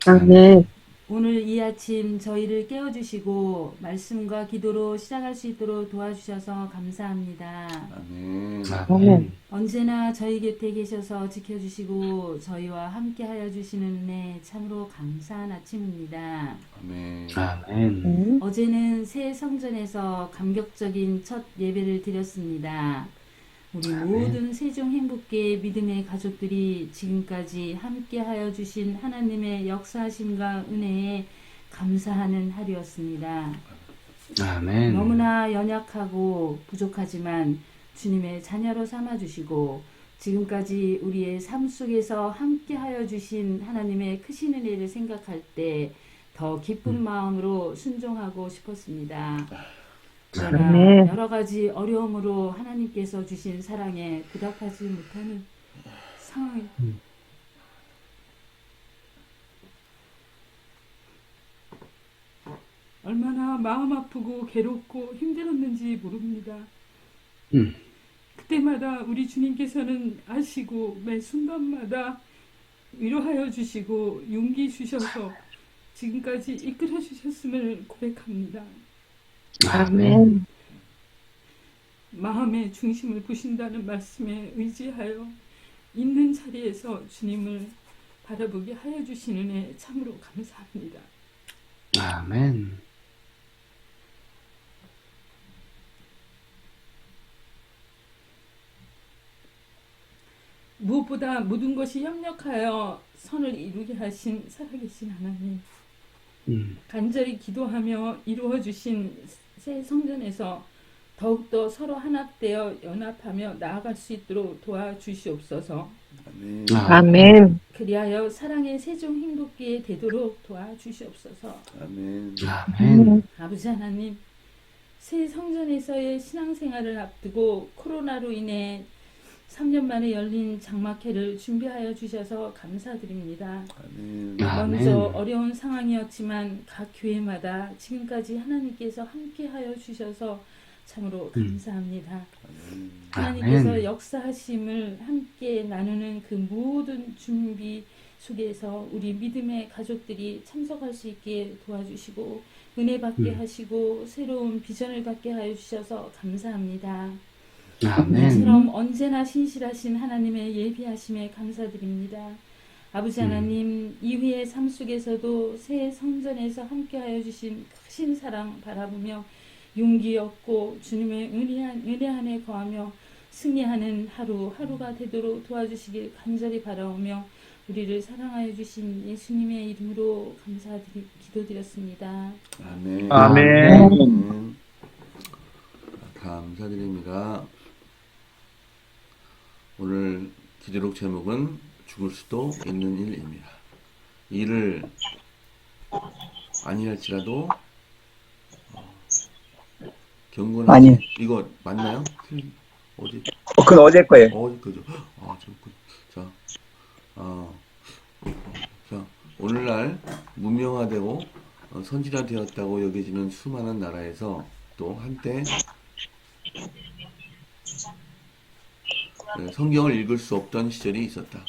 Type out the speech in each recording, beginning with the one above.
아멘. 오늘 이 아침 저희를 깨워주시고 말씀과 기도로 시작할 수 있도록 도와주셔서 감사합니다. 아멘. 아멘. 언제나 저희 곁에 계셔서 지켜주시고 저희와 함께하여 주시는 은혜 참으로 감사한 아침입니다. 아멘. 아멘. 어제는 새 성전에서 감격적인 첫 예배를 드렸습니다. 우리 모든 세종 행복계 믿음의 가족들이 지금까지 함께하여 주신 하나님의 역사하심과 은혜에 감사하는 하루였습니다. 아멘. 너무나 연약하고 부족하지만 주님의 자녀로 삼아주시고 지금까지 우리의 삶 속에서 함께하여 주신 하나님의 크신 은혜를 생각할 때 더 기쁜 마음으로 순종하고 싶었습니다. 그러나 아멘. 여러 가지 어려움으로 하나님께서 주신 사랑에 보답하지 못하는 상황이 얼마나 마음 아프고 괴롭고 힘들었는지 모릅니다. 그때마다 우리 주님께서는 아시고 매 순간마다 위로하여 주시고 용기 주셔서 지금까지 이끌어 주셨음을 고백합니다. 아멘. 마음의 중심을 보신다는 말씀에 의지하여 있는 자리에서 주님을 바라보게 하여 주시는 애 참으로 감사합니다. 아멘. 무엇보다 모든 것이 협력하여 선을 이루게 하신 살아계신 하나님, 간절히 기도하며 이루어 주신 새 성전에서 더욱더 서로 하나되어 연합하며 나아갈 수 있도록 도와주시옵소서. 아멘. 아멘. 그리하여 사랑의 세종 행복기에 되도록 도와주시옵소서. 아멘. 아멘. 아버지 하나님, 새 성전에서의 신앙생활을 앞두고 코로나로 인해 3년 만에 열린 장막회를 준비하여 주셔서 감사드립니다. 아멘. 먼저 어려운 상황이었지만 각 교회마다 지금까지 하나님께서 함께하여 주셔서 참으로 감사합니다. 하나님께서 아멘. 역사하심을 함께 나누는 그 모든 준비 속에서 우리 믿음의 가족들이 참석할 수 있게 도와주시고 은혜 받게 하시고 새로운 비전을 갖게 하여 주셔서 감사합니다. 아멘. 이처럼 언제나 신실하신 하나님의 예비하심에 감사드립니다. 아버지 하나님, 이후의 삶 속에서도 새 성전에서 함께하여 주신 크신 사랑 바라보며 용기 얻고 주님의 은혜 안에 거하며 승리하는 하루하루가 되도록 도와주시길 간절히 바라오며 우리를 사랑하여 주신 예수님의 이름으로 기도드렸습니다. 아멘. 아멘. 아멘. 감사드립니다. 오늘 기도록 제목은 죽을 수도 있는 일입니다. 일을 아니할지라도 경건한 아니. 이거 맞나요? 어디? 그건 어제 거예요. 그죠? 자, 자, 오늘날 문명화되고 선진화되었다고 여겨지는 수많은 나라에서 또 한때 성경을 읽을 수 없던 시절이 있었다.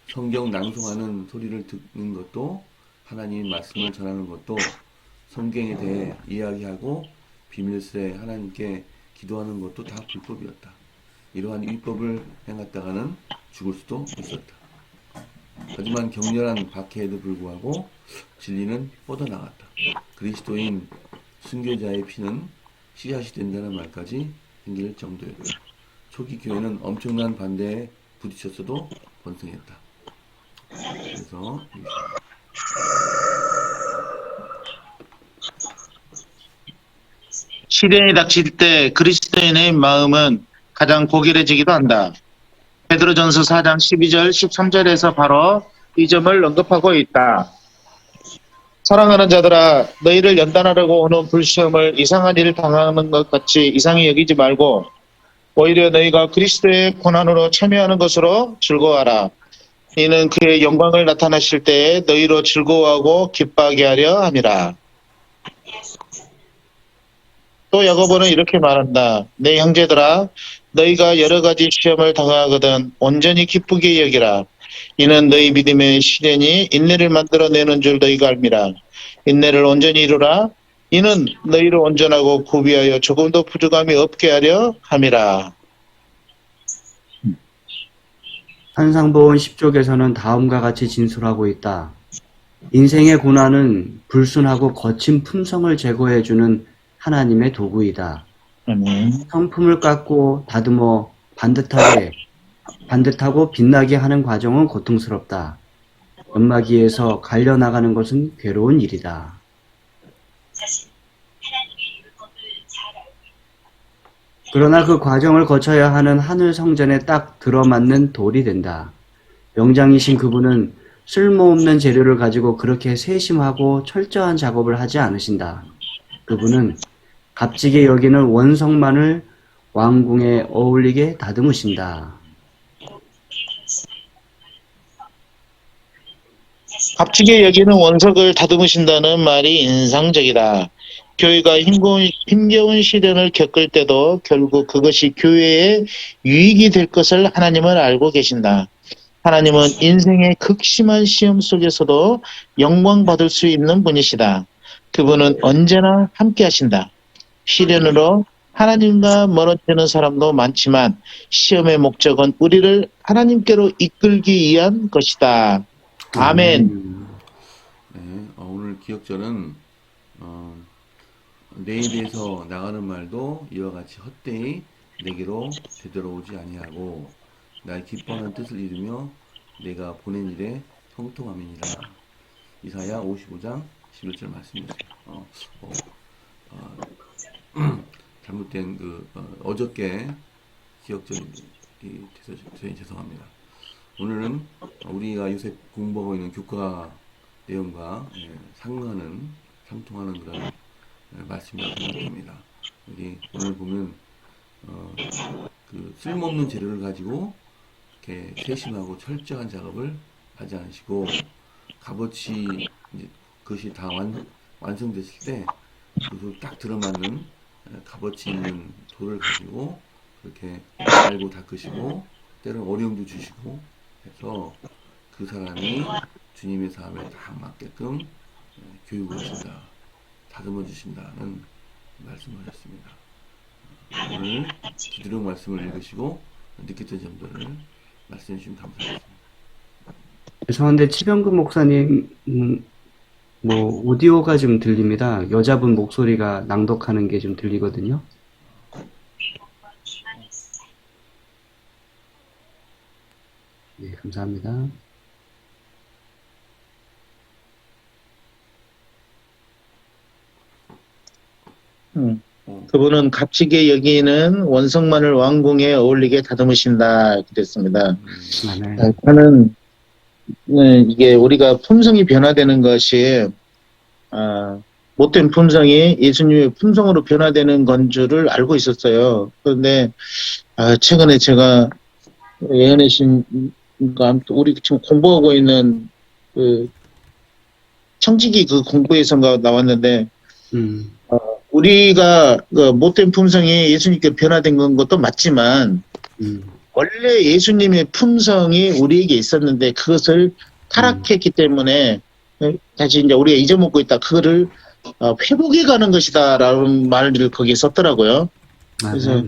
성경 낭송하는 소리를 듣는 것도 하나님 말씀을 전하는 것도 성경에 대해 이야기하고 비밀스레 하나님께 기도하는 것도 다 불법이었다. 이러한 위법을 행했다가는 죽을 수도 있었다. 하지만 격렬한 박해에도 불구하고 진리는 뻗어나갔다. 그리스도인 순교자의 피는 씨앗이 된다는 말까지 생길 정도였다. 초기 교회는 엄청난 반대에 부딪혔어도 번성했다. 그래서 시련이 닥칠 때 그리스도인의 마음은 가장 고결해지기도 한다. 베드로전서 4장 12절 13절에서 바로 이 점을 언급하고 있다. 사랑하는 자들아, 너희를 연단하려고 오는 불시험을 이상한 일을 당하는 것 같이 이상히 여기지 말고 오히려 너희가 그리스도의 고난으로 참여하는 것으로 즐거워하라. 이는 그의 영광을 나타내실 때에 너희로 즐거워하고 기뻐하게 하려 함이라. 또 야고보는 이렇게 말한다. 내 형제들아, 너희가 여러 가지 시험을 당하거든 온전히 기쁘게 여기라. 이는 너희 믿음의 시련이 인내를 만들어내는 줄 너희가 알미라. 인내를 온전히 이루라. 이는 너희를 온전하고 구비하여 조금도 부족함이 없게 하려 함이라. 산상보온 10쪽에서는 다음과 같이 진술하고 있다. 인생의 고난은 불순하고 거친 품성을 제거해주는 하나님의 도구이다. 아멘. 성품을 깎고 다듬어 반듯하고 빛나게 하는 과정은 고통스럽다. 연마기에서 갈려나가는 것은 괴로운 일이다. 그러나 그 과정을 거쳐야 하는 하늘 성전에 딱 들어맞는 돌이 된다. 명장이신 그분은 쓸모없는 재료를 가지고 그렇게 세심하고 철저한 작업을 하지 않으신다. 그분은 값지게 여기는 원석만을 왕궁에 어울리게 다듬으신다. 값지게 여기는 원석을 다듬으신다는 말이 인상적이다. 교회가 힘겨운 시련을 겪을 때도 결국 그것이 교회의 유익이 될 것을 하나님은 알고 계신다. 하나님은 인생의 극심한 시험 속에서도 영광 받을 수 있는 분이시다. 그분은 언제나 함께 하신다. 시련으로 하나님과 멀어지는 사람도 많지만 시험의 목적은 우리를 하나님께로 이끌기 위한 것이다. 아멘. 네, 오늘 기억절은 내일에서 나가는 말도 이와 같이 헛되이 내게로 되돌아오지 아니하고 나의 기뻐하는 뜻을 이루며 내가 보낸 일에 형통함이니라. 이사야 55장 11절 말씀이었어요. 잘못된 어저께 기억절이 돼서 저희 죄송합니다. 오늘은 우리가 요새 공부하고 있는 교과 내용과 상통하는 그런 말씀이라고 생각됩니다. 여기 오늘 보면 그 쓸모없는 재료를 가지고 이렇게 세심하고 철저한 작업을 하지 않으시고 값어치 이제 그것이 다 완성됐을 때 그것을 딱 들어맞는 값어치 있는 돌을 가지고 그렇게 갈고 닦으시고 때로는 어려움도 주시고 해서 그 사람이 주님의 사업에 딱 맞게끔 교육을 하신다, 다듬어 주신다는 말씀을 하셨습니다. 오늘 기도록 말씀을 읽으시고 느꼈던 점들을 말씀해 주시면 감사하겠습니다. 죄송한데 최병근 목사님 오디오가 좀 들립니다. 여자분 목소리가 낭독하는 게 좀 들리거든요. 네, 감사합니다. 그분은 값지게 여기는 원석만을 왕궁에 어울리게 다듬으신다. 이렇게 됐습니다. 아멘. 저는 이게 우리가 품성이 변화되는 것이 못된 품성이 예수님의 품성으로 변화되는 건 줄을 알고 있었어요. 그런데 최근에 제가 예언의 신과 우리 지금 공부하고 있는 그 청지기 그 공부에선가 나왔는데 우리가 그 못된 품성이 예수님께 변화된 건 것도 맞지만 원래 예수님의 품성이 우리에게 있었는데 그것을 타락했기 때문에 다시 이제 우리가 잊어먹고 있다. 그거를 회복해 가는 것이다라는 말을 거기에 썼더라고요. 그래서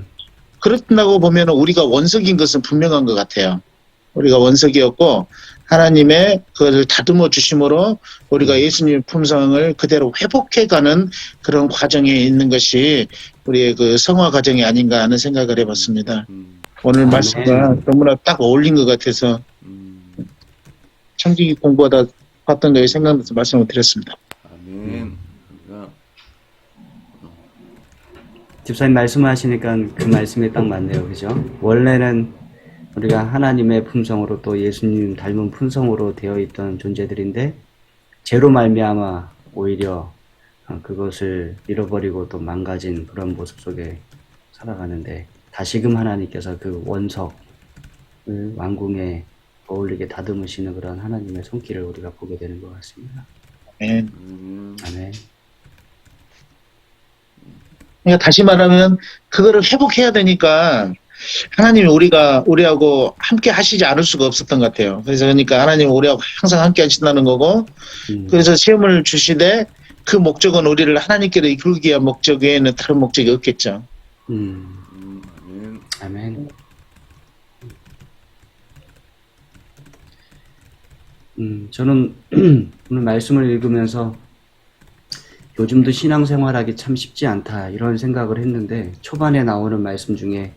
그렇다고 보면 우리가 원석인 것은 분명한 것 같아요. 우리가 원석이었고 하나님의 그것을 다듬어 주심으로 우리가 예수님의 품성을 그대로 회복해가는 그런 과정에 있는 것이 우리의 그 성화 과정이 아닌가 하는 생각을 해봤습니다. 오늘 말씀과 너무나 딱 어울린 것 같아서 청지기 공부하다 봤던 거에 생각나서 말씀을 드렸습니다. 아멘. 집사님 말씀하시니까 그 말씀이 딱 맞네요. 그죠? 원래는 우리가 하나님의 품성으로 또 예수님 닮은 품성으로 되어 있던 존재들인데 죄로 말미암아 오히려 그것을 잃어버리고 또 망가진 그런 모습 속에 살아가는데 다시금 하나님께서 그 원석을 왕궁에 어울리게 다듬으시는 그런 하나님의 손길을 우리가 보게 되는 것 같습니다. 아멘. 아멘. 그러니까 다시 말하면 그거를 회복해야 되니까 하나님이 우리하고 함께 하시지 않을 수가 없었던 것 같아요. 그래서 그러니까 하나님이 우리하고 항상 함께 하신다는 거고, 그래서 시험을 주시되 그 목적은 우리를 하나님께로 이끌기 위한 목적 외에는 다른 목적이 없겠죠. 아멘. 아멘. 저는 오늘 말씀을 읽으면서 요즘도 신앙생활하기 참 쉽지 않다 이런 생각을 했는데, 초반에 나오는 말씀 중에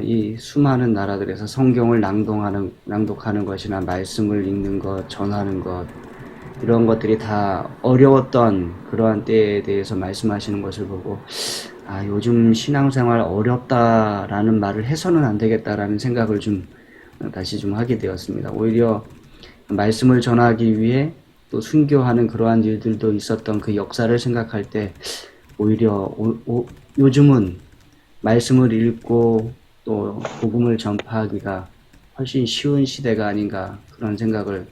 이 수많은 나라들에서 성경을 낭독하는 것이나 말씀을 읽는 것, 전하는 것, 이런 것들이 다 어려웠던 그러한 때에 대해서 말씀하시는 것을 보고, 아, 요즘 신앙생활 어렵다라는 말을 해서는 안 되겠다라는 생각을 다시 하게 되었습니다. 오히려 말씀을 전하기 위해 또 순교하는 그러한 일들도 있었던 그 역사를 생각할 때, 오히려 요즘은 말씀을 읽고 또 복음을 전파하기가 훨씬 쉬운 시대가 아닌가, 그런 생각을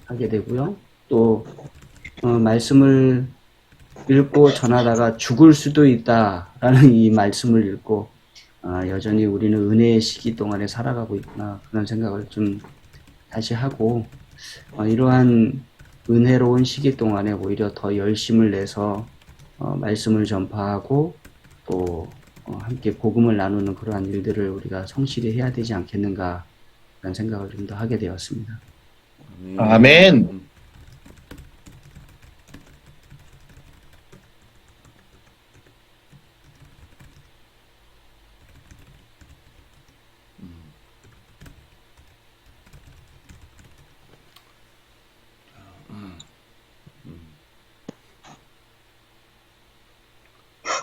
하게 되고요. 또 말씀을 읽고 전하다가 죽을 수도 있다라는 이 말씀을 읽고, 여전히 우리는 은혜의 시기 동안에 살아가고 있구나, 그런 생각을 다시 하고, 이러한 은혜로운 시기 동안에 오히려 더 열심을 내서 말씀을 전파하고 또 함께 복음을 나누는 그러한 일들을 우리가 성실히 해야 되지 않겠는가, 라는 생각을 좀 더 하게 되었습니다. 아멘.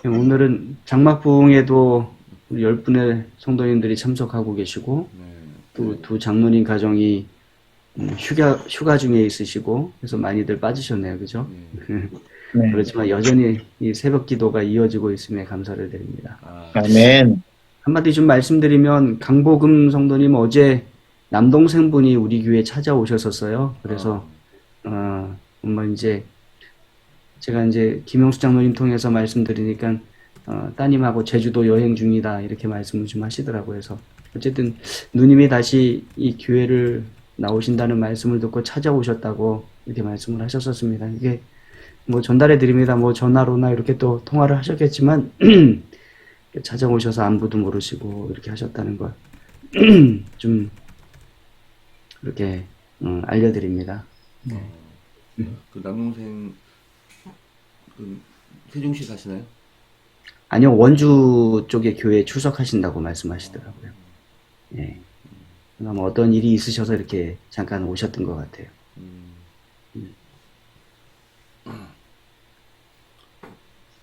오늘은 장막부흥에도 10분의 성도님들이 참석하고 계시고, 또 두 장로님 가정이 휴가 중에 있으시고, 그래서 많이들 빠지셨네요. 그죠? 네. 그렇지만 여전히 이 새벽 기도가 이어지고 있음에 감사를 드립니다. 아멘. 한마디 말씀드리면, 강복음 성도님 어제 남동생분이 우리 교회에 찾아오셨었어요. 그래서 제가 김영수 장로님 통해서 말씀드리니까 따님하고 제주도 여행 중이다 이렇게 말씀을 하시더라고요. 그래서 어쨌든 누님이 다시 이 교회를 나오신다는 말씀을 듣고 찾아오셨다고 이렇게 말씀을 하셨었습니다. 이게 전달해 드립니다. 전화로나 이렇게 또 통화를 하셨겠지만 찾아오셔서 안부도 모르시고 이렇게 하셨다는 걸 이렇게 알려드립니다. 그 남동생 세종시 사시나요? 아니요, 원주 쪽에 교회에 출석하신다고 말씀하시더라고요. 예. 아마 어떤 일이 있으셔서 이렇게 잠깐 오셨던 것 같아요.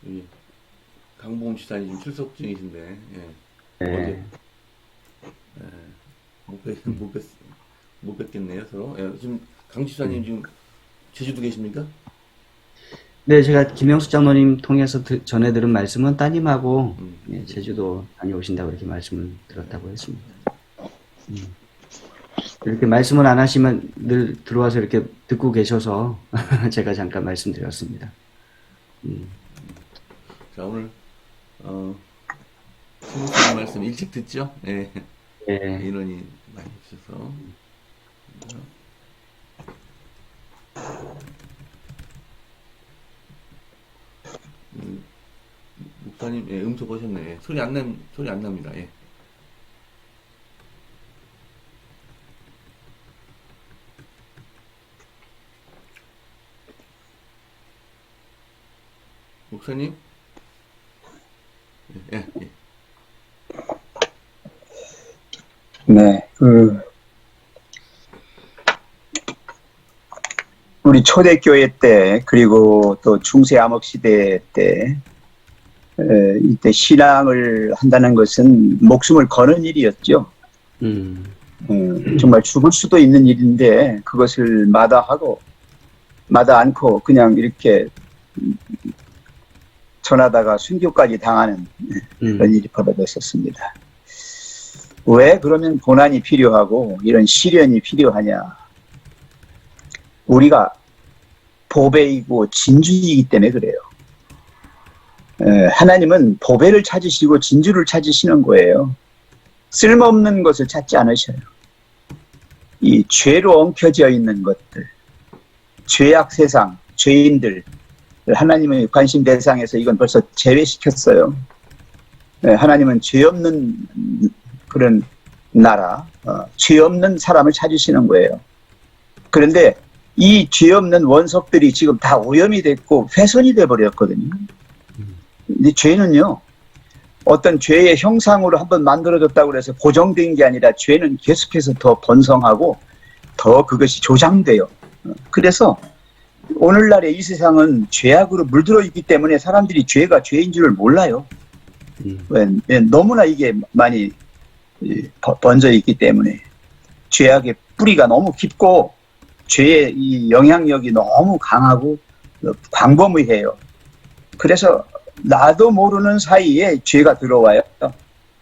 여기 강보험 지사님 지금 출석 중이신데, 예. 네. 어제 못 뵙겠네요, 서로. 예. 지금 강 지사님 지금 제주도 계십니까? 네, 제가 김영수 장로님 통해서 전해 들은 말씀은 따님하고 제주도 다녀오신다고 이렇게 말씀을 들었다고 했습니다. 이렇게 말씀을 안 하시면 늘 들어와서 이렇게 듣고 계셔서 제가 잠깐 말씀드렸습니다. 자, 오늘 성경 말씀 일찍 듣죠? 예. 네. 인원이 많이 없어서. 목사님, 예, 음소 보셨네. 예. 소리 안 납니다. 예. 목사님? 예, 예. 네, 우리 초대교회 때, 그리고 또 중세 암흑 시대 때, 이때 신앙을 한다는 것은 목숨을 거는 일이었죠. 정말 죽을 수도 있는 일인데, 그것을 마다 않고 그냥 이렇게 전하다가 순교까지 당하는 그런 일이 벌어졌었습니다. 왜 그러면 고난이 필요하고 이런 시련이 필요하냐? 우리가 보배이고 진주이기 때문에 그래요. 하나님은 보배를 찾으시고 진주를 찾으시는 거예요. 쓸모없는 것을 찾지 않으셔요. 이 죄로 엉켜져 있는 것들, 죄악 세상, 죄인들, 하나님의 관심 대상에서 이건 벌써 제외시켰어요. 네, 하나님은 죄 없는 그런 나라, 죄 없는 사람을 찾으시는 거예요. 그런데 이 죄 없는 원석들이 지금 다 오염이 됐고 훼손이 돼버렸거든요. 근데 죄는요, 어떤 죄의 형상으로 한번 만들어졌다고 해서 고정된 게 아니라 죄는 계속해서 더 번성하고 더 그것이 조장돼요. 그래서 오늘날의 이 세상은 죄악으로 물들어 있기 때문에 사람들이 죄가 죄인 줄을 몰라요. 왜 너무나 이게 많이 번져 있기 때문에 죄악의 뿌리가 너무 깊고 죄의 이 영향력이 너무 강하고 광범위해요. 그래서 나도 모르는 사이에 죄가 들어와요.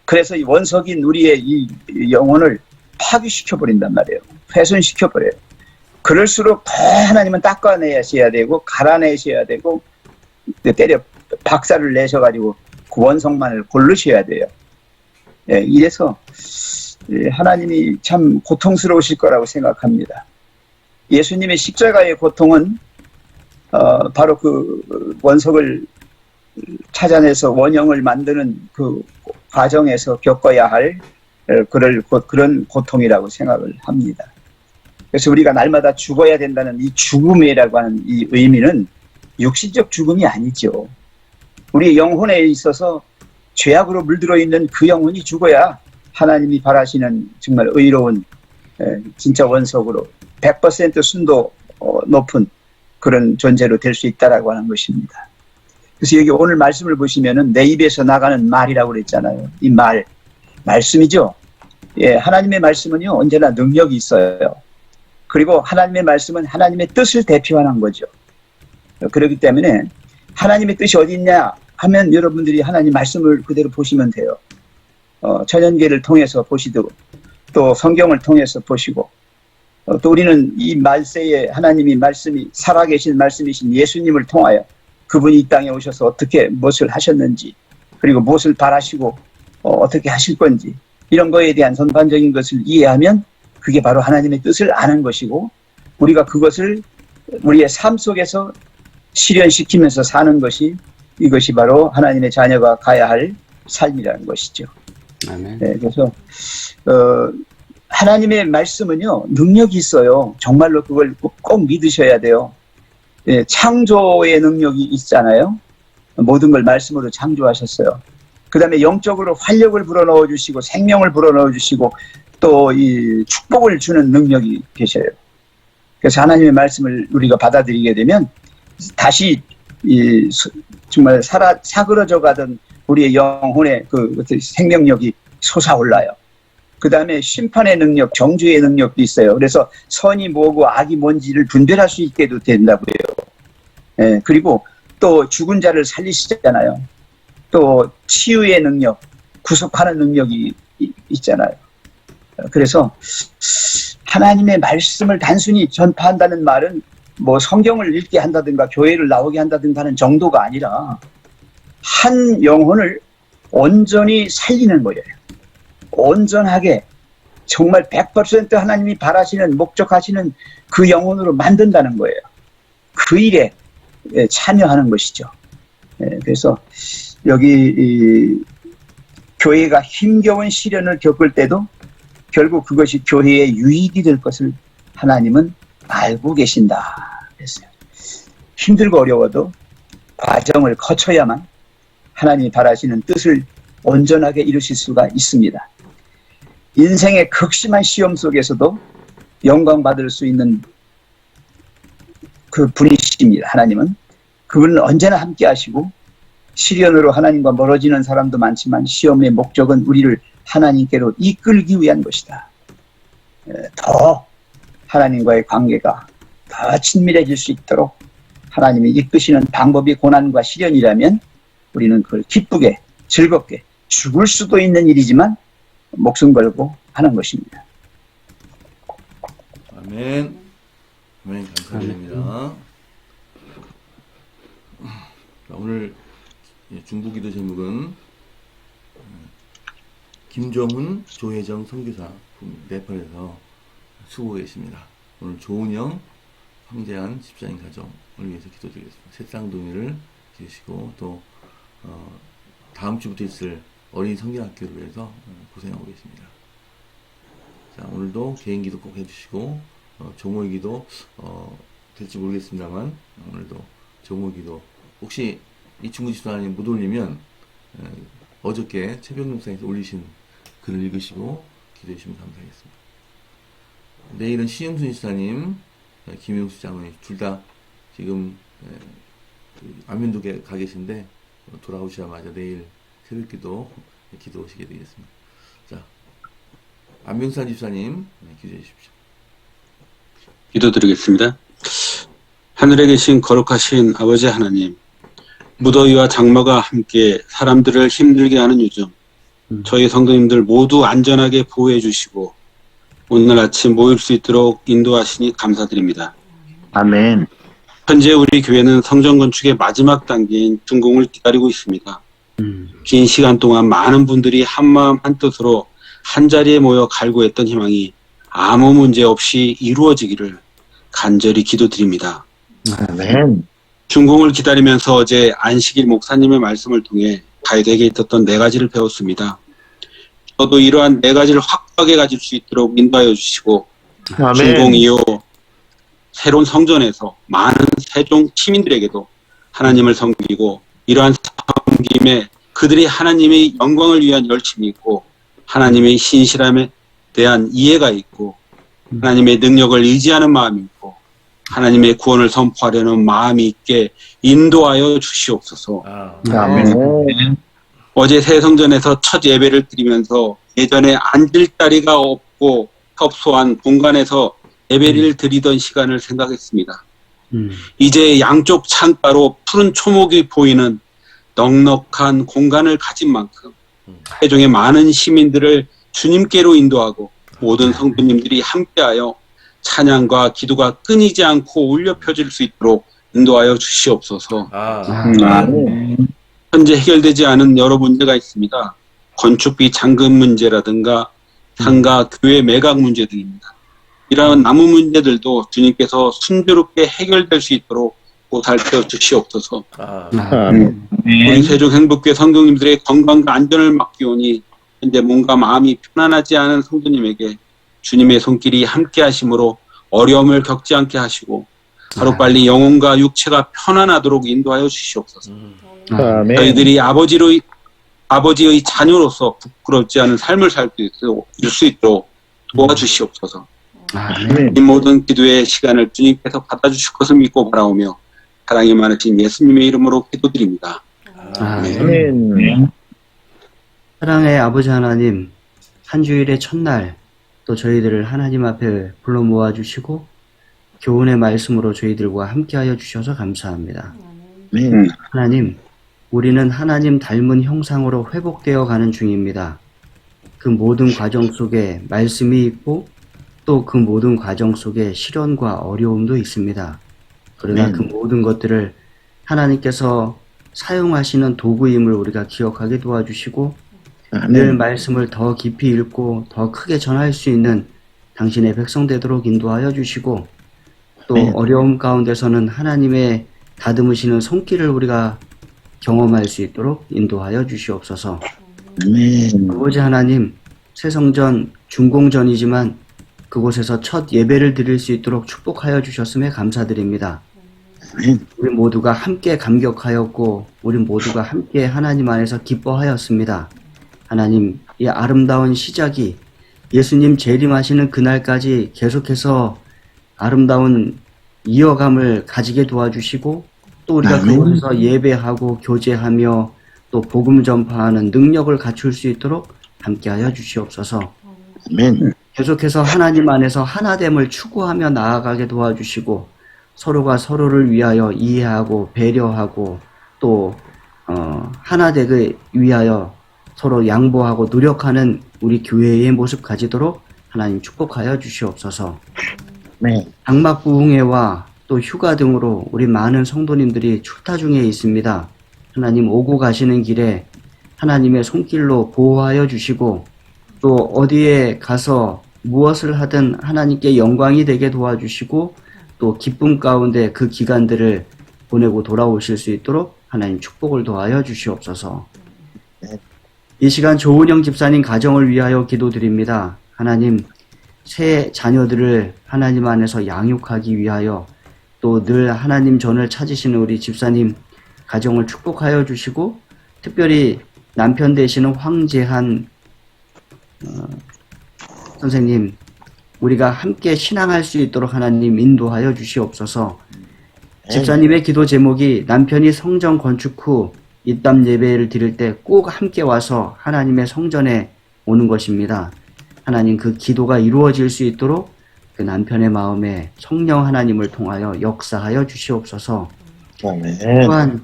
그래서 이 원석인 우리의 이 영혼을 파괴시켜 버린단 말이에요. 훼손시켜 버려요. 그럴수록 더 하나님은 닦아내셔야 되고 갈아내셔야 되고 때려 박살을 내셔가지고 그 원석만을 고르셔야 돼요. 예, 이래서 하나님이 참 고통스러우실 거라고 생각합니다. 예수님의 십자가의 고통은 바로 그 원석을 찾아내서 원형을 만드는 그 과정에서 겪어야 할 그런 고통이라고 생각을 합니다. 그래서 우리가 날마다 죽어야 된다는 이 죽음이라고 하는 이 의미는 육신적 죽음이 아니죠. 우리 영혼에 있어서 죄악으로 물들어 있는 그 영혼이 죽어야 하나님이 바라시는 정말 의로운 진짜 원석으로 100% 순도 높은 그런 존재로 될 수 있다라고 하는 것입니다. 그래서 여기 오늘 말씀을 보시면은 내 입에서 나가는 말이라고 그랬잖아요. 이 말씀이죠. 예, 하나님의 말씀은요 언제나 능력이 있어요. 그리고 하나님의 말씀은 하나님의 뜻을 대표하는 거죠. 그렇기 때문에 하나님의 뜻이 어디 있냐 하면 여러분들이 하나님 말씀을 그대로 보시면 돼요. 천연계를 통해서 보시고 또 성경을 통해서 보시고 또 우리는 이 말세에 하나님이 말씀이 살아계신 말씀이신 예수님을 통하여 그분이 이 땅에 오셔서 어떻게 무엇을 하셨는지 그리고 무엇을 바라시고 어떻게 하실 건지 이런 거에 대한 전반적인 것을 이해하면 그게 바로 하나님의 뜻을 아는 것이고 우리가 그것을 우리의 삶 속에서 실현시키면서 사는 것이 이것이 바로 하나님의 자녀가 가야 할 삶이라는 것이죠. 아멘. 네, 그래서 하나님의 말씀은요 능력이 있어요. 정말로 그걸 꼭 믿으셔야 돼요. 예, 창조의 능력이 있잖아요. 모든 걸 말씀으로 창조하셨어요. 그 다음에 영적으로 활력을 불어넣어 주시고 생명을 불어넣어 주시고 또 이 축복을 주는 능력이 계셔요. 그래서 하나님의 말씀을 우리가 받아들이게 되면 다시 정말 사그러져 가던 우리의 영혼의 그 생명력이 솟아올라요. 그 다음에 심판의 능력, 정죄의 능력도 있어요. 그래서 선이 뭐고 악이 뭔지를 분별할 수 있게도 된다고요. 예, 그리고 또 죽은 자를 살리시잖아요. 또 치유의 능력, 구속하는 능력이 있잖아요. 그래서 하나님의 말씀을 단순히 전파한다는 말은 뭐 성경을 읽게 한다든가 교회를 나오게 한다든가 하는 정도가 아니라 한 영혼을 온전히 살리는 거예요. 온전하게 정말 100% 하나님이 바라시는 목적하시는 그 영혼으로 만든다는 거예요. 그 일에 참여하는 것이죠. 그래서 여기 교회가 힘겨운 시련을 겪을 때도 결국 그것이 교회의 유익이 될 것을 하나님은 알고 계신다 그랬어요. 힘들고 어려워도 과정을 거쳐야만 하나님이 바라시는 뜻을 온전하게 이루실 수가 있습니다. 인생의 극심한 시험 속에서도 영광 받을 수 있는 그 분이십니다. 하나님은 그분은 언제나 함께 하시고 시련으로 하나님과 멀어지는 사람도 많지만 시험의 목적은 우리를 하나님께로 이끌기 위한 것이다. 더 하나님과의 관계가 더 친밀해질 수 있도록 하나님이 이끄시는 방법이 고난과 시련이라면 우리는 그걸 기쁘게 즐겁게 죽을 수도 있는 일이지만 목숨 걸고 하는 것입니다. 아멘. 아멘. 감사드립니다. 오늘 중보기도 제목은 김정훈, 조혜정 선교사 네팔에서 수고 계십니다. 오늘 조은영, 황재한 집사님 가정을 위해서 기도드리겠습니다. 새쌍둥이를 기르시고 또 다음 주부터 있을 어린이 성경학교를 위해서 고생하고 계십니다. 자, 오늘도 개인기도 꼭 해주시고 조모기도 될지 모르겠습니다만 오늘도 조모기도 혹시 이충구 집사님 못 올리면 어저께 새벽용상에서 올리신 글을 읽으시고 기도해 주시면 감사하겠습니다. 내일은 신영순 집사님, 김용수 장로님 둘 다 지금 안면도에 가 계신데 돌아오시자마자 내일 새벽기도 기도하시게 되겠습니다. 자, 안명산 집사님 기도해 주십시오. 기도드리겠습니다. 하늘에 계신 거룩하신 아버지 하나님, 무더위와 장마가 함께 사람들을 힘들게 하는 요즘 저희 성도님들 모두 안전하게 보호해 주시고 오늘 아침 모일 수 있도록 인도하시니 감사드립니다. 아멘. 현재 우리 교회는 성전 건축의 마지막 단계인 준공을 기다리고 있습니다. 긴 시간 동안 많은 분들이 한마음 한뜻으로 한자리에 모여 갈구했던 희망이 아무 문제 없이 이루어지기를 간절히 기도드립니다. 아멘. 준공을 기다리면서 어제 안식일 목사님의 말씀을 통해 가이드에게 있었던 4가지를 배웠습니다. 저도 이러한 4가지를 확고하게 가질 수 있도록 인도하여 주시고 아멘. 준공 이후 새로운 성전에서 많은 세종 시민들에게도 하나님을 섬기고 이러한 섬김에 그들이 하나님의 영광을 위한 열심이 있고 하나님의 신실함에 대한 이해가 있고 하나님의 능력을 의지하는 마음이 있고 하나님의 구원을 선포하려는 마음이 있게 인도하여 주시옵소서. 아멘. 어제 새 성전에서 첫 예배를 드리면서 예전에 앉을 자리가 없고 협소한 공간에서 예배를 드리던 시간을 생각했습니다. 이제 양쪽 창가로 푸른 초목이 보이는 넉넉한 공간을 가진 만큼 세종의 많은 시민들을 주님께로 인도하고 모든 성도님들이 함께하여 찬양과 기도가 끊이지 않고 울려 펴질 수 있도록 인도하여 주시옵소서. 아멘. 현재 해결되지 않은 여러 문제가 있습니다. 건축비 잔금 문제라든가 상가 교회 매각 문제 등입니다. 이러한 남은 문제들도 주님께서 순조롭게 해결될 수 있도록 보살펴 주시옵소서. 우리 세종 행복교회 성도님들의 건강과 안전을 맡기오니 현재 몸과 마음이 편안하지 않은 성도님에게 주님의 손길이 함께 하심으로 어려움을 겪지 않게 하시고 하루빨리 영혼과 육체가 편안하도록 인도하여 주시옵소서. 아멘. 저희들이 아버지의 자녀로서 부끄럽지 않은 삶을 살 수 있도록 도와주시옵소서. 아멘. 이 모든 기도의 시간을 주님께서 받아주실 것을 믿고 바라오며 사랑이 많으신 예수님의 이름으로 기도드립니다. 아멘. 사랑의 아버지 하나님, 한 주일의 첫날 또 저희들을 하나님 앞에 불러 모아주시고 교훈의 말씀으로 저희들과 함께하여 주셔서 감사합니다. 아멘. 하나님, 우리는 하나님 닮은 형상으로 회복되어 가는 중입니다. 그 모든 과정 속에 말씀이 있고 또 그 모든 과정 속에 시련과 어려움도 있습니다. 그러나 그 모든 것들을 하나님께서 사용하시는 도구임을 우리가 기억하게 도와주시고 늘 말씀을 더 깊이 읽고 더 크게 전할 수 있는 당신의 백성 되도록 인도하여 주시고 또 어려움 가운데서는 하나님의 다듬으시는 손길을 우리가 경험할 수 있도록 인도하여 주시옵소서. 아버지 하나님, 새성전 준공전이지만 그곳에서 첫 예배를 드릴 수 있도록 축복하여 주셨음에 감사드립니다. 우리 모두가 함께 감격하였고 우리 모두가 함께 하나님 안에서 기뻐하였습니다. 하나님, 이 아름다운 시작이 예수님 재림하시는 그날까지 계속해서 아름다운 이어감을 가지게 도와주시고 또 우리가 그곳에서 예배하고 교제하며 또 복음 전파하는 능력을 갖출 수 있도록 함께하여 주시옵소서. 아멘. 계속해서 하나님 안에서 하나됨을 추구하며 나아가게 도와주시고 서로가 서로를 위하여 이해하고 배려하고 또 하나되기 위하여 서로 양보하고 노력하는 우리 교회의 모습 가지도록 하나님 축복하여 주시옵소서. 장막 부흥회와 또 휴가 등으로 우리 많은 성도님들이 출타 중에 있습니다. 하나님 오고 가시는 길에 하나님의 손길로 보호하여 주시고 또 어디에 가서 무엇을 하든 하나님께 영광이 되게 도와주시고 또 기쁨 가운데 그 기간들을 보내고 돌아오실 수 있도록 하나님 축복을 도하여 주시옵소서. 이 시간 조은영 집사님 가정을 위하여 기도드립니다. 하나님, 새 자녀들을 하나님 안에서 양육하기 위하여 또 늘 하나님 전을 찾으시는 우리 집사님 가정을 축복하여 주시고 특별히 남편 되시는 황재한 선생님, 우리가 함께 신앙할 수 있도록 하나님 인도하여 주시옵소서. 집사님의 기도 제목이 남편이 성전 건축 후 입담 예배를 드릴 때 꼭 함께 와서 하나님의 성전에 오는 것입니다. 하나님 그 기도가 이루어질 수 있도록 그 남편의 마음에 성령 하나님을 통하여 역사하여 주시옵소서. 또한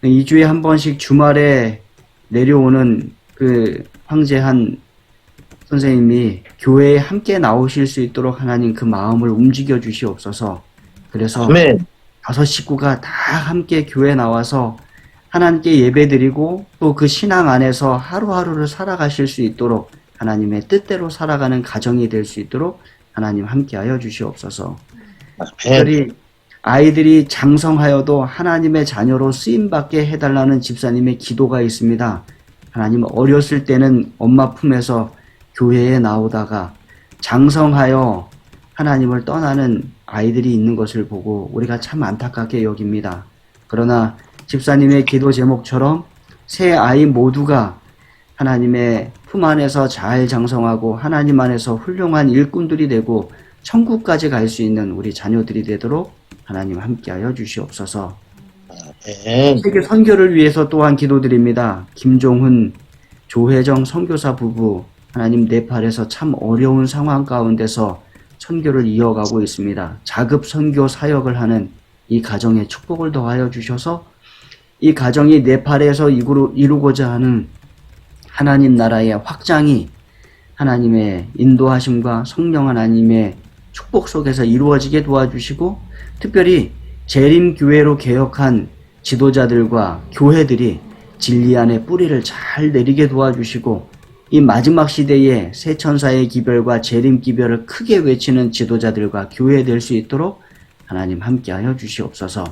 2주에 한 번씩 주말에 내려오는 그 황제한 선생님이 교회에 함께 나오실 수 있도록 하나님 그 마음을 움직여 주시옵소서. 그래서 다섯 식구가 다 함께 교회에 나와서 하나님께 예배드리고 또 그 신앙 안에서 하루하루를 살아가실 수 있도록 하나님의 뜻대로 살아가는 가정이 될 수 있도록 하나님 함께하여 주시옵소서. 특별히 아이들이 장성하여도 하나님의 자녀로 쓰임받게 해달라는 집사님의 기도가 있습니다. 하나님 어렸을 때는 엄마 품에서 교회에 나오다가 장성하여 하나님을 떠나는 아이들이 있는 것을 보고 우리가 참 안타깝게 여깁니다. 그러나 집사님의 기도 제목처럼 새 아이 모두가 하나님의 품 안에서 잘 장성하고 하나님 안에서 훌륭한 일꾼들이 되고 천국까지 갈 수 있는 우리 자녀들이 되도록 하나님 함께하여 주시옵소서. 세계 선교를 위해서 또한 기도드립니다. 김종훈, 조혜정 선교사 부부 하나님 네팔에서 참 어려운 상황 가운데서 선교를 이어가고 있습니다. 자급 선교 사역을 하는 이 가정에 축복을 더하여 주셔서 이 가정이 네팔에서 이루고자 하는 하나님 나라의 확장이 하나님의 인도하심과 성령 하나님의 축복 속에서 이루어지게 도와주시고 특별히 재림교회로 개혁한 지도자들과 교회들이 진리 안에 뿌리를 잘 내리게 도와주시고 이 마지막 시대에 새 천사의 기별과 재림 기별을 크게 외치는 지도자들과 교회 될 수 있도록 하나님 함께하여 주시옵소서.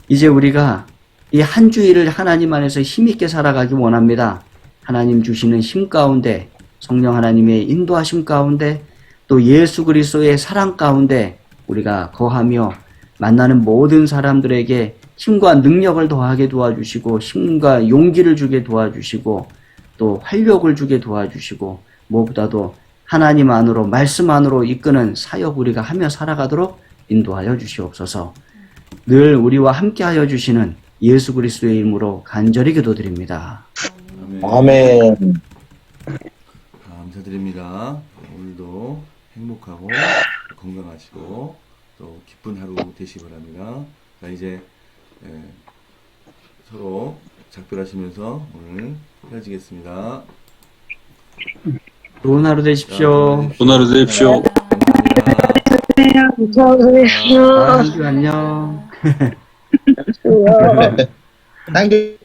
이제 우리가 이 한 주일을 하나님 안에서 힘있게 살아가기 원합니다. 하나님 주시는 힘 가운데 성령 하나님의 인도하심 가운데 또 예수 그리스도의 사랑 가운데 우리가 거하며 만나는 모든 사람들에게 힘과 능력을 더하게 도와주시고 힘과 용기를 주게 도와주시고 또 활력을 주게 도와주시고 무엇보다도 하나님 안으로 말씀 안으로 이끄는 사역 우리가 하며 살아가도록 인도하여 주시옵소서. 늘 우리와 함께하여 주시는 예수 그리스도의 이름으로 간절히 기도드립니다. 아멘. 감사드립니다. 오늘도 행복하고 건강하시고 또 기쁜 하루 되시기 바랍니다. 자, 이제 서로 작별하시면서 오늘 헤어지겠습니다. 좋은 하루 되십시오. 좋은 하루 되십시오. 감사합니다. 한주 안녕. 땡큐.